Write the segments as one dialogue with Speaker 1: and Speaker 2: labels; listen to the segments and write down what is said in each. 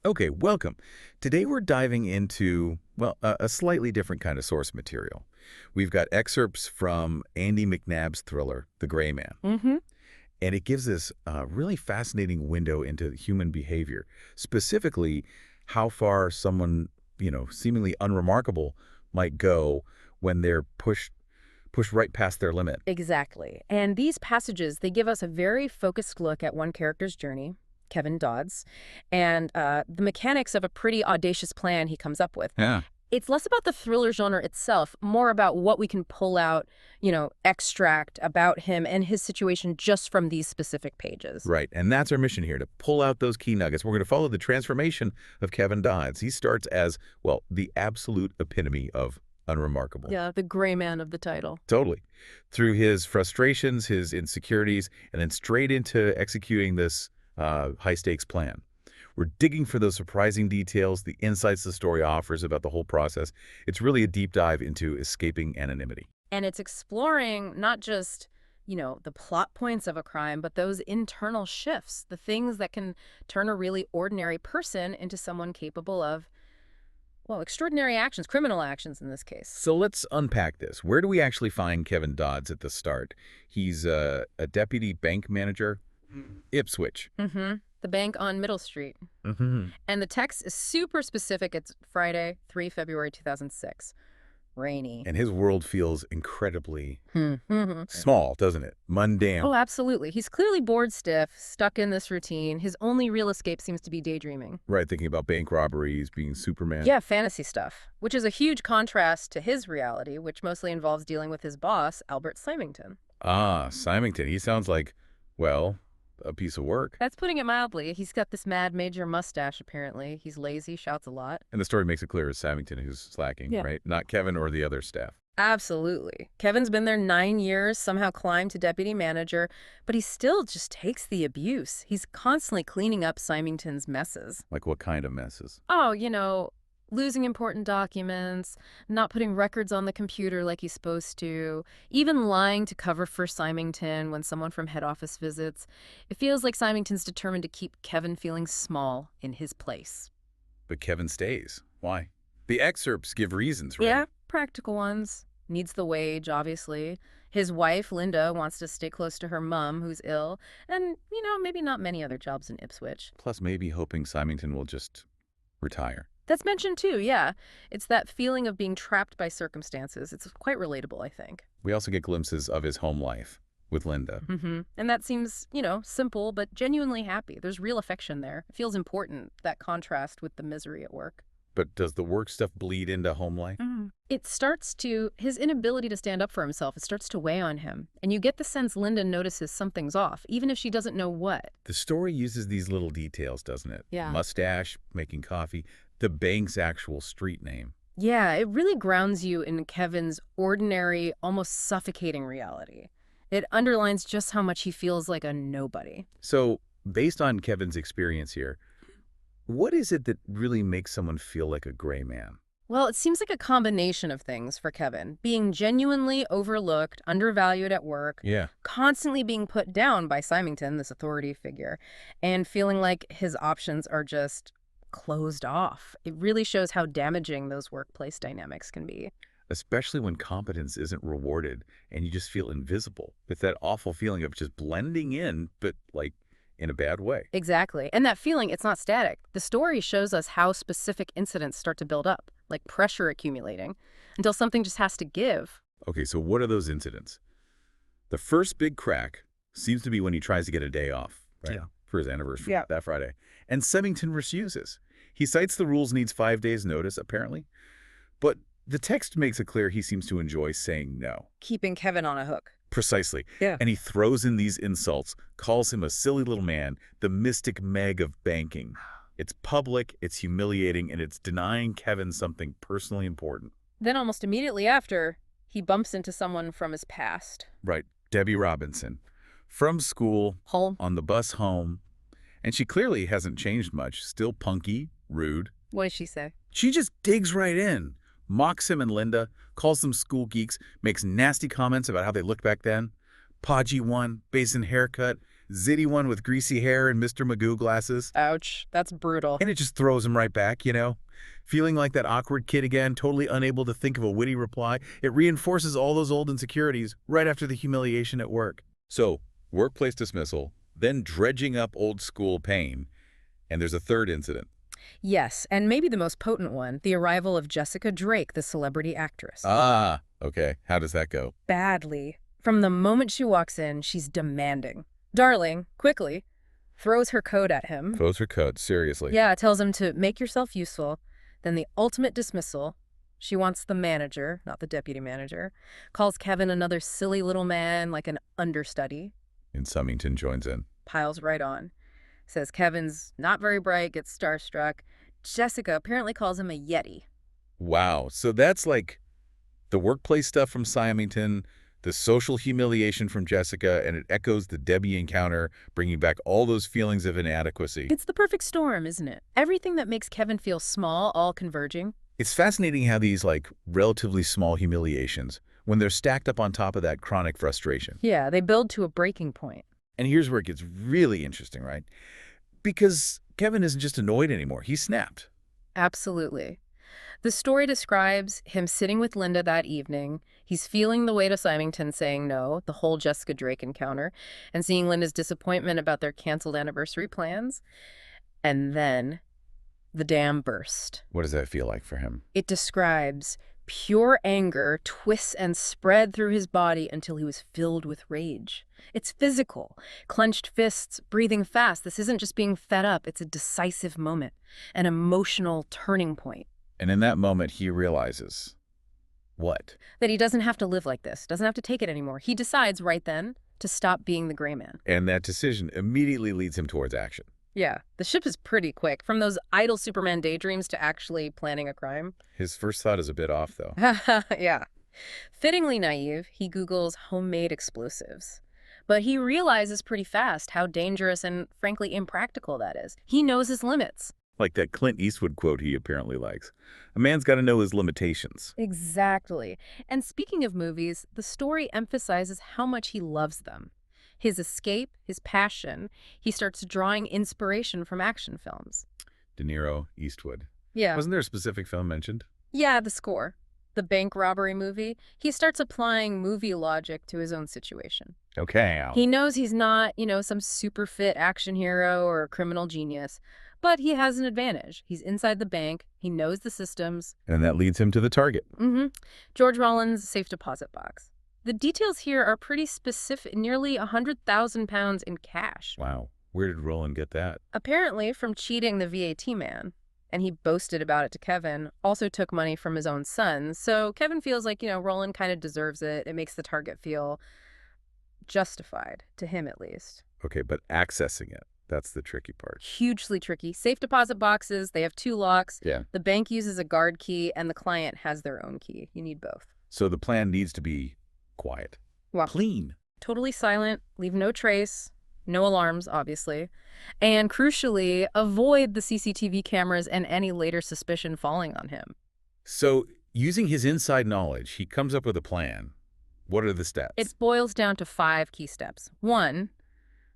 Speaker 1: Okay, welcome. Today we're diving into, well, a slightly different kind of source material. We've got excerpts from Andy McNab's thriller, The Gray Man,
Speaker 2: Mm-hmm.
Speaker 1: and it gives us a really fascinating window into human behavior, specifically how far someone, seemingly unremarkable might go when they're pushed right past their limit.
Speaker 2: Exactly. And these passages, they give us a very focused look at one character's journey, Kevin Dodd's, and the mechanics of a pretty audacious plan he comes up with.
Speaker 1: Yeah.
Speaker 2: It's less about the thriller genre itself, more about what we can pull out, extract about him and his situation just from these specific pages.
Speaker 1: Right, and that's our mission here, to pull out those key nuggets. We're going to follow the transformation of Kevin Dodds. He starts as, well, the absolute epitome of unremarkable.
Speaker 2: Yeah, the gray man of the title.
Speaker 1: Totally. Through his frustrations, his insecurities, and then straight into executing this high-stakes plan. We're digging for those surprising details, the insights the story offers about the whole process. It's really a deep dive into escaping anonymity.
Speaker 2: And it's exploring not just, the plot points of a crime, but those internal shifts, the things that can turn a really ordinary person into someone capable of, well, extraordinary actions, criminal actions in this case.
Speaker 1: So let's unpack this. Where do we actually find Kevin Dodds at the start? He's a deputy bank manager, Ipswich.
Speaker 2: Mm-hmm. The bank on Middle Street.
Speaker 1: Mm-hmm.
Speaker 2: And the text is super specific. It's Friday, 3 February 2006. Rainy.
Speaker 1: And his world feels incredibly
Speaker 2: Mm-hmm.
Speaker 1: small, doesn't it? Mundane.
Speaker 2: Oh, absolutely. He's clearly bored stiff, stuck in this routine. His only real escape seems to be daydreaming.
Speaker 1: Right, thinking about bank robberies, being Superman.
Speaker 2: Yeah, fantasy stuff, which is a huge contrast to his reality, which mostly involves dealing with his boss, Albert Symington.
Speaker 1: Ah, Symington. He sounds like, well, a piece of work.
Speaker 2: That's putting it mildly. He's got this mad major mustache, apparently. He's lazy, shouts a lot.
Speaker 1: And the story makes it clear it's Symington who's slacking,
Speaker 2: Yeah.
Speaker 1: right? Not Kevin or the other staff.
Speaker 2: Absolutely. Kevin's been there 9 years, somehow climbed to deputy manager, but he still just takes the abuse. He's constantly cleaning up Symington's messes.
Speaker 1: Like what kind of messes?
Speaker 2: Oh, losing important documents, not putting records on the computer like he's supposed to, even lying to cover for Symington when someone from head office visits. It feels like Symington's determined to keep Kevin feeling small in his place.
Speaker 1: But Kevin stays. Why? The excerpts give reasons, right?
Speaker 2: Yeah, practical ones. Needs the wage, obviously. His wife, Linda, wants to stay close to her mom, who's ill, and, maybe not many other jobs in Ipswich.
Speaker 1: Plus maybe hoping Symington will just retire.
Speaker 2: That's mentioned too, yeah. It's that feeling of being trapped by circumstances. It's quite relatable, I think.
Speaker 1: We also get glimpses of his home life with Linda.
Speaker 2: Mm-hmm. And that seems, simple, but genuinely happy. There's real affection there. It feels important, that contrast with the misery at work.
Speaker 1: But does the work stuff bleed into home life?
Speaker 2: It starts to, his inability to stand up for himself, it starts to weigh on him. And you get the sense Linda notices something's off, even if she doesn't know what.
Speaker 1: The story uses these little details, doesn't it?
Speaker 2: Yeah.
Speaker 1: Mustache, making coffee, the bank's actual street name.
Speaker 2: Yeah, it really grounds you in Kevin's ordinary, almost suffocating reality. It underlines just how much he feels like a nobody.
Speaker 1: So, based on Kevin's experience here, what is it that really makes someone feel like a gray man?
Speaker 2: Well, it seems like a combination of things for Kevin. Being genuinely overlooked, undervalued at work,
Speaker 1: Yeah.
Speaker 2: constantly being put down by Symington, this authority figure, and feeling like his options are just closed off. It really shows how damaging those workplace dynamics can be.
Speaker 1: Especially when competence isn't rewarded and you just feel invisible. It's that awful feeling of just blending in, but like in a bad way.
Speaker 2: Exactly. And that feeling, it's not static. The story shows us how specific incidents start to build up, like pressure accumulating, until something just has to give.
Speaker 1: Okay, so what are those incidents? The first big crack seems to be when he tries to get a day off, right?
Speaker 3: Yeah.
Speaker 1: For his anniversary,
Speaker 2: Yeah.
Speaker 1: that Friday. And Symington refuses. He cites the rules needs 5 days notice, apparently. But the text makes it clear he seems to enjoy saying no.
Speaker 2: Keeping Kevin on a hook.
Speaker 1: Precisely.
Speaker 2: Yeah.
Speaker 1: And he throws in these insults, calls him a silly little man, the mystic Meg of banking. It's public, it's humiliating, and it's denying Kevin something personally important.
Speaker 2: Then almost immediately after, he bumps into someone from his past.
Speaker 1: Right, Debbie Robinson. From school,
Speaker 2: Home.
Speaker 1: on the bus home. And she clearly hasn't changed much. Still punky, rude.
Speaker 2: What does she say?
Speaker 1: She just digs right in. Mocks him and Linda, calls them school geeks, makes nasty comments about how they looked back then. Podgy one, basin haircut, zitty one with greasy hair and Mr. Magoo glasses.
Speaker 2: Ouch, that's brutal.
Speaker 1: And it just throws him right back, you know? Feeling like that awkward kid again, totally unable to think of a witty reply, it reinforces all those old insecurities right after the humiliation at work. So, workplace dismissal, then dredging up old school pain, and there's a third incident.
Speaker 2: Yes, and maybe the most potent one, the arrival of Jessica Drake, the celebrity actress.
Speaker 1: Ah, okay. How does that go?
Speaker 2: Badly. From the moment she walks in, she's demanding. Darling, quickly, throws her coat at him.
Speaker 1: Throws her coat, seriously.
Speaker 2: Yeah, tells him to make yourself useful. Then the ultimate dismissal. She wants the manager, not the deputy manager. Calls Kevin another silly little man, like an understudy.
Speaker 1: And Summington joins in.
Speaker 2: Piles right on. Says Kevin's not very bright, gets starstruck. Jessica apparently calls him a yeti.
Speaker 1: Wow. So that's like the workplace stuff from Symington, the social humiliation from Jessica, and it echoes the Debbie encounter, bringing back all those feelings of inadequacy.
Speaker 2: It's the perfect storm, isn't it? Everything that makes Kevin feel small, all converging.
Speaker 1: It's fascinating how these, like, relatively small humiliations, when they're stacked up on top of that chronic frustration.
Speaker 2: Yeah, they build to a breaking point.
Speaker 1: And here's where it gets really interesting, right? Because Kevin isn't just annoyed anymore. He's snapped.
Speaker 2: Absolutely. The story describes him sitting with Linda that evening. He's feeling the weight of Symington saying no, the whole Jessica Drake encounter, and seeing Linda's disappointment about their canceled anniversary plans. And then the dam burst.
Speaker 1: What does that feel like for him?
Speaker 2: It describes pure anger twists and spread through his body until he was filled with rage. It's physical, clenched fists, breathing fast. This isn't just being fed up. It's a decisive moment, an emotional turning point.
Speaker 1: And in that moment, he realizes what?
Speaker 2: That he doesn't have to live like this, doesn't have to take it anymore. He decides right then to stop being the gray man.
Speaker 1: And that decision immediately leads him towards action.
Speaker 2: Yeah, the ship is pretty quick, from those idle Superman daydreams to actually planning a crime.
Speaker 1: His first thought is a bit off, though.
Speaker 2: Yeah. Fittingly naive, he Googles homemade explosives. But he realizes pretty fast how dangerous and, frankly, impractical that is. He knows his limits.
Speaker 1: Like that Clint Eastwood quote he apparently likes. A man's got to know his limitations.
Speaker 2: Exactly. And speaking of movies, the story emphasizes how much he loves them. His escape, his passion, he starts drawing inspiration from action films.
Speaker 1: De Niro, Eastwood.
Speaker 2: Yeah.
Speaker 1: Wasn't there a specific film mentioned?
Speaker 2: Yeah, The Score. The bank robbery movie. He starts applying movie logic to his own situation.
Speaker 1: Okay.
Speaker 2: He knows he's not, some super fit action hero or criminal genius, but he has an advantage. He's inside the bank. He knows the systems.
Speaker 1: And that leads him to the target.
Speaker 2: George Rollins' safe deposit box. The details here are pretty specific, nearly 100,000 pounds in cash.
Speaker 1: Wow. Where did Roland get that?
Speaker 2: Apparently from cheating the VAT man. And he boasted about it to Kevin, also took money from his own son. So Kevin feels like, Roland kind of deserves it. It makes the target feel justified, to him at least.
Speaker 1: Okay, but accessing it, that's the tricky part.
Speaker 2: Hugely tricky. Safe deposit boxes, they have 2 locks.
Speaker 1: Yeah.
Speaker 2: The bank uses a guard key and the client has their own key. You need both.
Speaker 1: So the plan needs to be quiet.
Speaker 2: Well,
Speaker 1: clean.
Speaker 2: Totally silent, leave no trace, no alarms, obviously. And crucially, avoid the CCTV cameras and any later suspicion falling on him.
Speaker 1: So using his inside knowledge, he comes up with a plan. What are the steps?
Speaker 2: It boils down to 5 key steps. 1,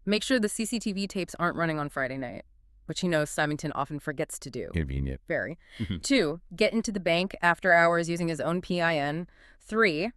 Speaker 2: make sure the CCTV tapes aren't running on Friday night, which he knows Symington often forgets to do.
Speaker 1: Convenient.
Speaker 2: Very. 2, get into the bank after hours using his own PIN. 3,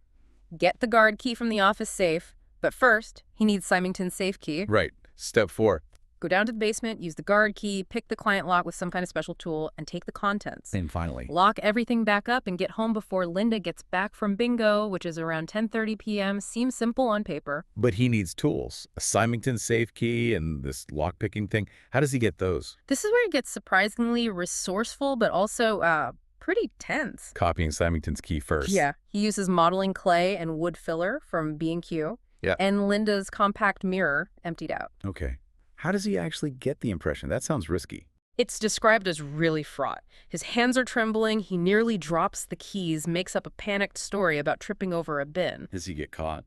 Speaker 2: get the guard key from the office safe. But first, he needs Symington's safe key.
Speaker 1: Right. Step 4.
Speaker 2: Go down to the basement, use the guard key, pick the client lock with some kind of special tool, and take the contents.
Speaker 1: And finally,
Speaker 2: lock everything back up and get home before Linda gets back from bingo, which is around 10:30 p.m. Seems simple on paper.
Speaker 1: But he needs tools. A Symington safe key and this lock-picking thing. How does he get those?
Speaker 2: This is where it gets surprisingly resourceful, but also pretty tense.
Speaker 1: Copying Symington's key first.
Speaker 2: Yeah. He uses modeling clay and wood filler from B&Q.
Speaker 1: Yeah.
Speaker 2: And Linda's compact mirror emptied out.
Speaker 1: Okay. How does he actually get the impression? That sounds risky.
Speaker 2: It's described as really fraught. His hands are trembling, he nearly drops the keys, makes up a panicked story about tripping over a bin.
Speaker 1: Does he get caught?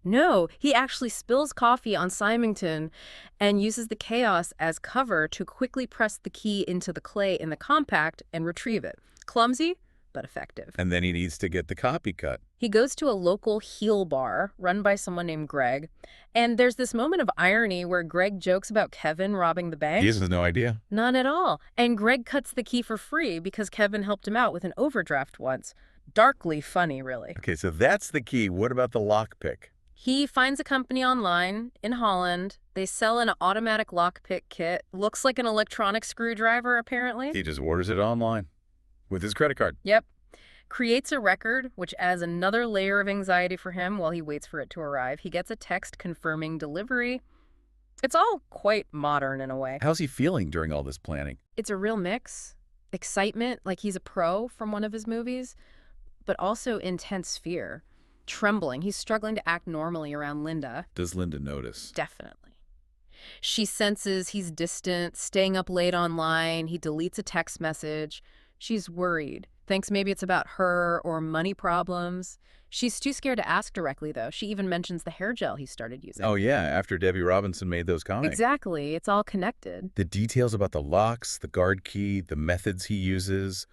Speaker 2: No, he actually spills coffee on Symington and uses the chaos as cover to quickly press the key into the clay in the compact and retrieve it. Clumsy, but effective.
Speaker 1: And then he needs to get the copy cut.
Speaker 2: He goes to a local heel bar run by someone named Greg, and there's this moment of irony where Greg jokes about Kevin robbing the
Speaker 1: He
Speaker 2: bank.
Speaker 1: has no idea.
Speaker 2: None at all. And Greg cuts the key for free because Kevin helped him out with an overdraft once. Darkly funny, really.
Speaker 1: Okay, so that's the key. What about the lockpick?
Speaker 2: He finds a company online in Holland. They sell an automatic lockpick kit. Looks like an electronic screwdriver, apparently.
Speaker 1: He just orders it online with his credit card.
Speaker 2: Yep. Creates a record, which adds another layer of anxiety for him while he waits for it to arrive. He gets a text confirming delivery. It's all quite modern in a way.
Speaker 1: How's he feeling during all this planning?
Speaker 2: It's a real mix. Excitement, like he's a pro from one of his movies, but also intense fear. Trembling. He's struggling to act normally around Linda.
Speaker 1: Does Linda notice?
Speaker 2: Definitely. She senses he's distant, staying up late online. He deletes a text message. She's worried. Thinks maybe it's about her or money problems. She's too scared to ask directly, though. She even mentions the hair gel he started using.
Speaker 1: Oh, yeah, after Debbie Robinson made those comments.
Speaker 2: Exactly. It's all connected.
Speaker 1: The details about the locks, the guard key, the methods he uses,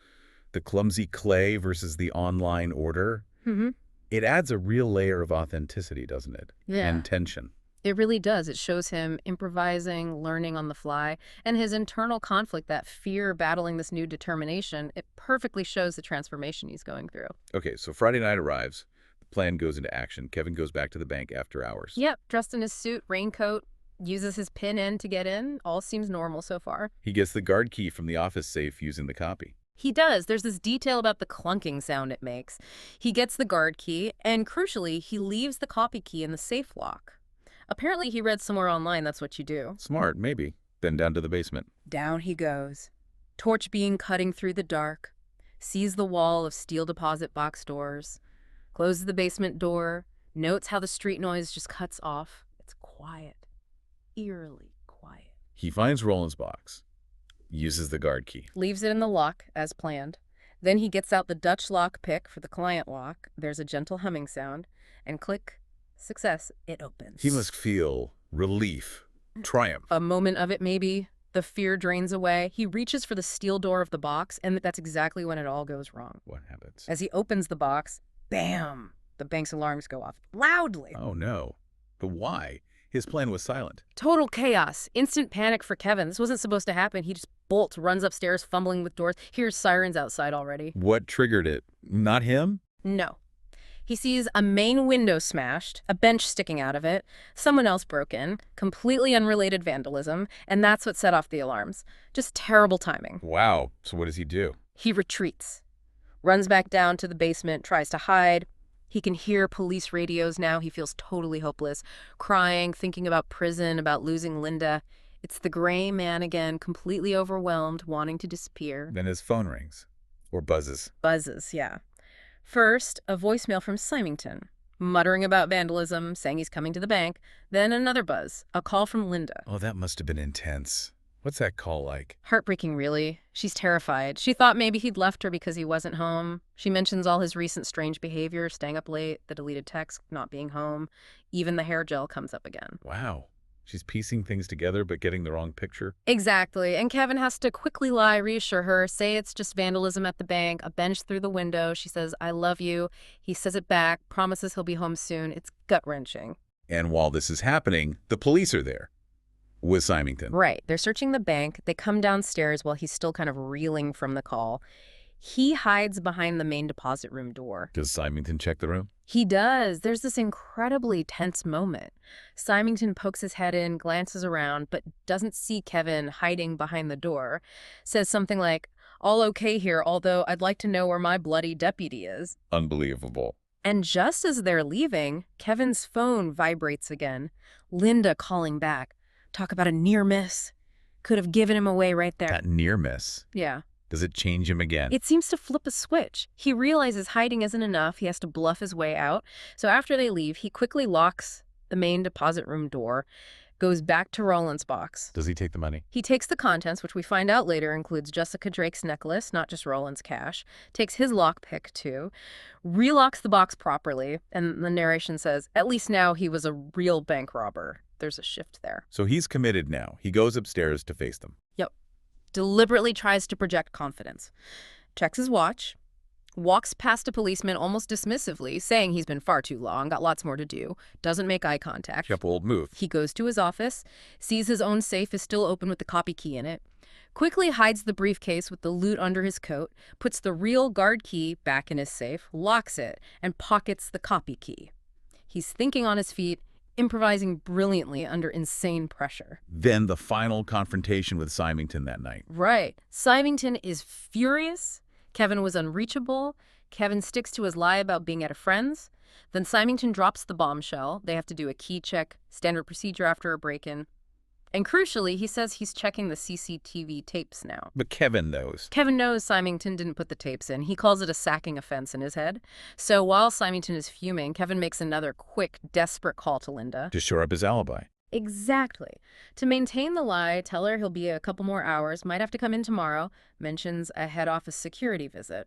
Speaker 1: the clumsy clay versus the online order.
Speaker 2: Mm-hmm.
Speaker 1: It adds a real layer of authenticity, doesn't it?
Speaker 2: Yeah.
Speaker 1: And tension.
Speaker 2: It really does. It shows him improvising, learning on the fly, and his internal conflict, that fear battling this new determination. It perfectly shows the transformation he's going through.
Speaker 1: Okay, so Friday night arrives. The plan goes into action. Kevin goes back to the bank after hours.
Speaker 2: Yep, dressed in his suit, raincoat, uses his PIN in to get in. All seems normal so far.
Speaker 1: He gets the guard key from the office safe using the copy.
Speaker 2: He does. There's this detail about the clunking sound it makes. He gets the guard key, and crucially, he leaves the copy key in the safe lock. Apparently, he read somewhere online that's what you do.
Speaker 1: Smart, maybe. Then down to the basement.
Speaker 2: Down he goes. Torch beam cutting through the dark. Sees the wall of steel deposit box doors. Closes the basement door. Notes how the street noise just cuts off. It's quiet. Eerily quiet.
Speaker 1: He finds Roland's box. Uses the guard key.
Speaker 2: Leaves it in the lock, as planned. Then he gets out the Dutch lock pick for the client lock. There's a gentle humming sound. And click. Success. It opens.
Speaker 1: He must feel relief, triumph.
Speaker 2: A moment of it, maybe. The fear drains away. He reaches for the steel door of the box, and that's exactly when it all goes wrong.
Speaker 1: What happens?
Speaker 2: As he opens the box, bam! The bank's alarms go off. Loudly.
Speaker 1: Oh, no. But why? His plan was silent.
Speaker 2: Total chaos. Instant panic for Kevin. This wasn't supposed to happen. He just bolts, runs upstairs, fumbling with doors. Hears sirens outside already.
Speaker 1: What triggered it? Not him?
Speaker 2: No. He sees a main window smashed, a bench sticking out of it, someone else broke in, completely unrelated vandalism, and that's what set off the alarms. Just terrible timing.
Speaker 1: Wow. So what does he do?
Speaker 2: He retreats, runs back down to the basement, tries to hide. He can hear police radios now. He feels totally hopeless, crying, thinking about prison, about losing Linda. It's the gray man again, completely overwhelmed, wanting to disappear.
Speaker 1: Then his phone rings. Or buzzes.
Speaker 2: Buzzes, yeah. First, a voicemail from Symington, muttering about vandalism, saying he's coming to the bank. Then another buzz, a call from Linda.
Speaker 1: Oh, that must have been intense. What's that call like?
Speaker 2: Heartbreaking, really. She's terrified. She thought maybe he'd left her because he wasn't home. She mentions all his recent strange behavior, staying up late, the deleted text, not being home. Even the hair gel comes up again.
Speaker 1: Wow. She's piecing things together but getting the wrong picture.
Speaker 2: Exactly. And Kevin has to quickly lie, reassure her, say it's just vandalism at the bank, a bench through the window. She says, I love you. He says it back, promises he'll be home soon. It's gut-wrenching.
Speaker 1: And while this is happening, the police are there. With Symington.
Speaker 2: Right. They're searching the bank. They come downstairs while he's still kind of reeling from the call. He hides behind the main deposit room door.
Speaker 1: Does Symington check the room?
Speaker 2: He does. There's this incredibly tense moment. Symington pokes his head in, glances around, but doesn't see Kevin hiding behind the door. Says something like, all okay here, although I'd like to know where my bloody deputy is.
Speaker 1: Unbelievable.
Speaker 2: And just as they're leaving, Kevin's phone vibrates again. Linda calling back. Talk about a near miss. Could have given him away right there.
Speaker 1: That near miss.
Speaker 2: Yeah.
Speaker 1: Does it change him again?
Speaker 2: It seems to flip a switch. He realizes hiding isn't enough. He has to bluff his way out. So after they leave, he quickly locks the main deposit room door, goes back to Roland's box.
Speaker 1: Does he take the money?
Speaker 2: He takes the contents, which we find out later includes Jessica Drake's necklace, not just Roland's cash, takes his lockpick too, relocks the box properly, and the narration says, at least now he was a real bank robber. There's a shift there.
Speaker 1: So he's committed now. He goes upstairs to face them.
Speaker 2: Yep. Deliberately tries to project confidence. Checks his watch. Walks past a policeman almost dismissively, saying he's been far too long, got lots more to do, doesn't make eye contact.
Speaker 1: Yep, old move.
Speaker 2: He goes to his office, sees his own safe is still open with the copy key in it, quickly hides the briefcase with the loot under his coat, puts the real guard key back in his safe, locks it, and pockets the copy key. He's thinking on his feet, improvising brilliantly under insane pressure.
Speaker 1: Then the final confrontation with Symington that night.
Speaker 2: Right. Symington is furious. Kevin was unreachable. Kevin sticks to his lie about being at a friend's. Then Symington drops the bombshell. They have to do a key check, standard procedure after a break-in. And crucially, he says he's checking the CCTV tapes now.
Speaker 1: But Kevin knows.
Speaker 2: Kevin knows Symington didn't put the tapes in. He calls it a sacking offense in his head. So while Symington is fuming, Kevin makes another quick, desperate call to Linda.
Speaker 1: To shore up his alibi.
Speaker 2: Exactly. To maintain the lie, tell her he'll be a couple more hours, might have to come in tomorrow, mentions a head office security visit.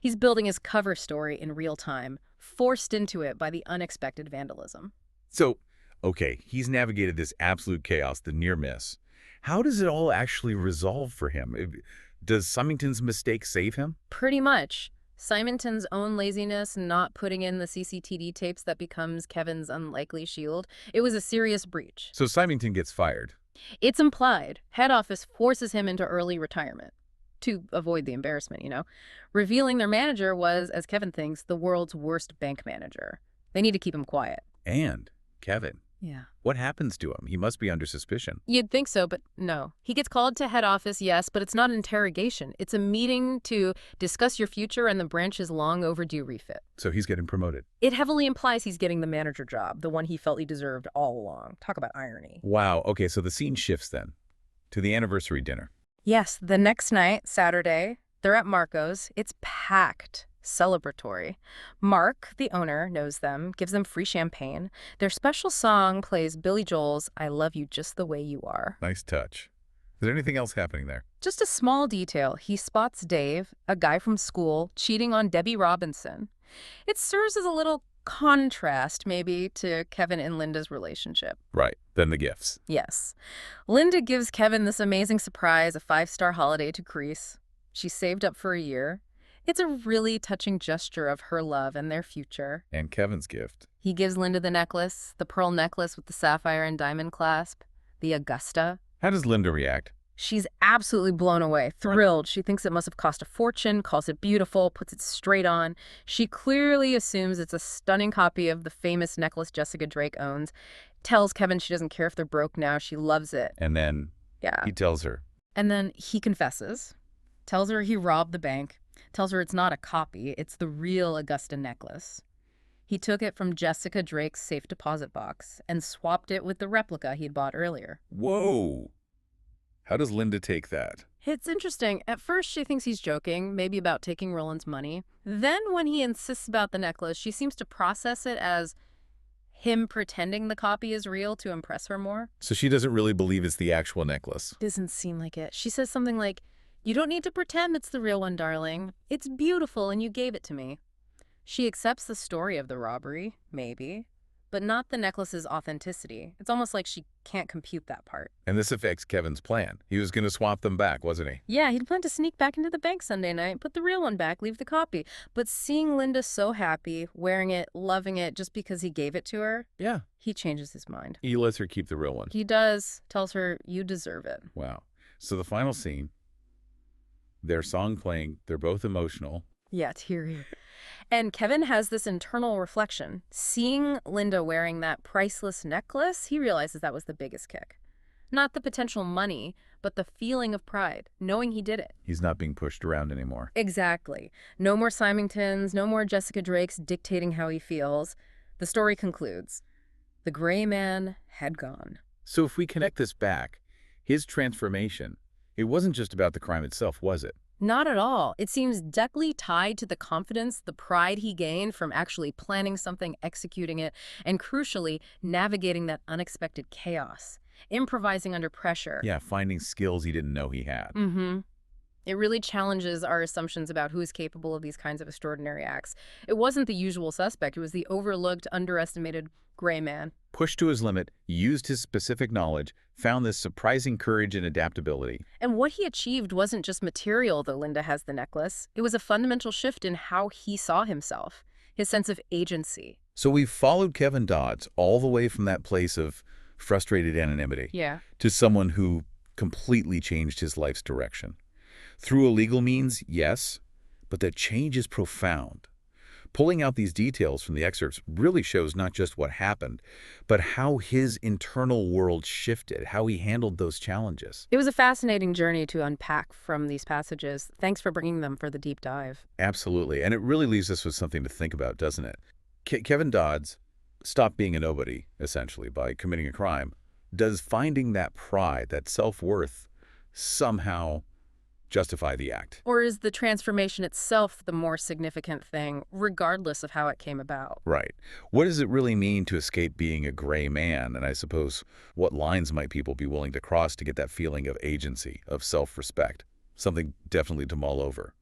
Speaker 2: He's building his cover story in real time, forced into it by the unexpected vandalism.
Speaker 1: So, okay, he's navigated this absolute chaos, the near miss. How does it all actually resolve for him? Does Symington's mistake save him?
Speaker 2: Pretty much. Symington's own laziness, not putting in the CCTV tapes that becomes Kevin's unlikely shield. It was a serious breach.
Speaker 1: So Symington gets fired.
Speaker 2: It's implied. Head office forces him into early retirement. To avoid the embarrassment, Revealing their manager was, as Kevin thinks, the world's worst bank manager. They need to keep him quiet.
Speaker 1: And Kevin.
Speaker 2: Yeah.
Speaker 1: What happens to him? He must be under suspicion.
Speaker 2: You'd think so, but no. He gets called to head office, yes, but it's not an interrogation. It's a meeting to discuss your future and the branch's long overdue refit.
Speaker 1: So he's getting promoted.
Speaker 2: It heavily implies he's getting the manager job, the one he felt he deserved all along. Talk about irony.
Speaker 1: Wow. Okay, so the scene shifts then to the anniversary dinner.
Speaker 2: Yes, the next night, Saturday, they're at Marco's. It's packed. Celebratory. Mark, the owner, knows them, gives them free champagne. Their special song plays Billy Joel's I Love You Just the Way You Are.
Speaker 1: Nice touch. Is there anything else happening there?
Speaker 2: Just a small detail. He spots Dave, a guy from school, cheating on Debbie Robinson. It serves as a little contrast, maybe, to Kevin and Linda's relationship.
Speaker 1: Right. Then the gifts.
Speaker 2: Yes. Linda gives Kevin this amazing surprise, a 5-star holiday to Greece. She saved up for a year. It's a really touching gesture of her love and their future.
Speaker 1: And Kevin's gift.
Speaker 2: He gives Linda the necklace, the pearl necklace with the sapphire and diamond clasp, the Augusta.
Speaker 1: How does Linda react?
Speaker 2: She's absolutely blown away, thrilled. She thinks it must have cost a fortune, calls it beautiful, puts it straight on. She clearly assumes it's a stunning copy of the famous necklace Jessica Drake owns. Tells Kevin she doesn't care if they're broke now. She loves it.
Speaker 1: And then he tells her.
Speaker 2: And then he confesses, tells her he robbed the bank, tells her it's not a copy, it's the real Augusta necklace. He took it from Jessica Drake's safe deposit box and swapped it with the replica he'd bought earlier.
Speaker 1: Whoa! How does Linda take that?
Speaker 2: It's interesting. At first, she thinks he's joking, maybe about taking Roland's money. Then when he insists about the necklace, she seems to process it as him pretending the copy is real to impress her more.
Speaker 1: So she doesn't really believe it's the actual necklace.
Speaker 2: Doesn't seem like it. She says something like, "You don't need to pretend it's the real one, darling. It's beautiful and you gave it to me." She accepts the story of the robbery, maybe, but not the necklace's authenticity. It's almost like she can't compute that part.
Speaker 1: And this affects Kevin's plan. He was going to swap them back, wasn't he?
Speaker 2: Yeah, he'd planned to sneak back into the bank Sunday night, put the real one back, leave the copy. But seeing Linda so happy, wearing it, loving it just because he gave it to her,
Speaker 1: Yeah.
Speaker 2: he changes his mind.
Speaker 1: He lets her keep the real one.
Speaker 2: He does, tells her, "You deserve it."
Speaker 1: Wow. So the final scene, their song playing, they're both emotional.
Speaker 2: Yeah, teary. And Kevin has this internal reflection. Seeing Linda wearing that priceless necklace, he realizes that was the biggest kick. Not the potential money, but the feeling of pride, knowing he did it.
Speaker 1: He's not being pushed around anymore.
Speaker 2: Exactly. No more Symingtons, no more Jessica Drakes dictating how he feels. The story concludes. The gray man had gone.
Speaker 1: So if we connect this back, his transformation, it wasn't just about the crime itself, was it?
Speaker 2: Not at all. It seems deeply tied to the confidence, the pride he gained from actually planning something, executing it, and crucially, navigating that unexpected chaos, improvising under pressure.
Speaker 1: Yeah, finding skills he didn't know he had.
Speaker 2: Mm-hmm. It really challenges our assumptions about who is capable of these kinds of extraordinary acts. It wasn't the usual suspect, it was the overlooked, underestimated gray man.
Speaker 1: Pushed to his limit, used his specific knowledge, found this surprising courage and adaptability.
Speaker 2: And what he achieved wasn't just material, though Linda has the necklace. It was a fundamental shift in how he saw himself, his sense of agency.
Speaker 1: So we've followed Kevin Dodds all the way from that place of frustrated anonymity
Speaker 2: Yeah.
Speaker 1: to someone who completely changed his life's direction. Through illegal means, yes, but the change is profound. Pulling out these details from the excerpts really shows not just what happened, but how his internal world shifted, how he handled those challenges.
Speaker 2: It was a fascinating journey to unpack from these passages. Thanks for bringing them for the deep dive.
Speaker 1: Absolutely. And it really leaves us with something to think about, doesn't it? Kevin Dodds stopped being a nobody, essentially, by committing a crime. Does finding that pride, that self-worth, somehow justify the act?
Speaker 2: Or is the transformation itself the more significant thing, regardless of how it came about?
Speaker 1: Right. What does it really mean to escape being a gray man? And I suppose, what lines might people be willing to cross to get that feeling of agency, of self-respect? Something definitely to mull over.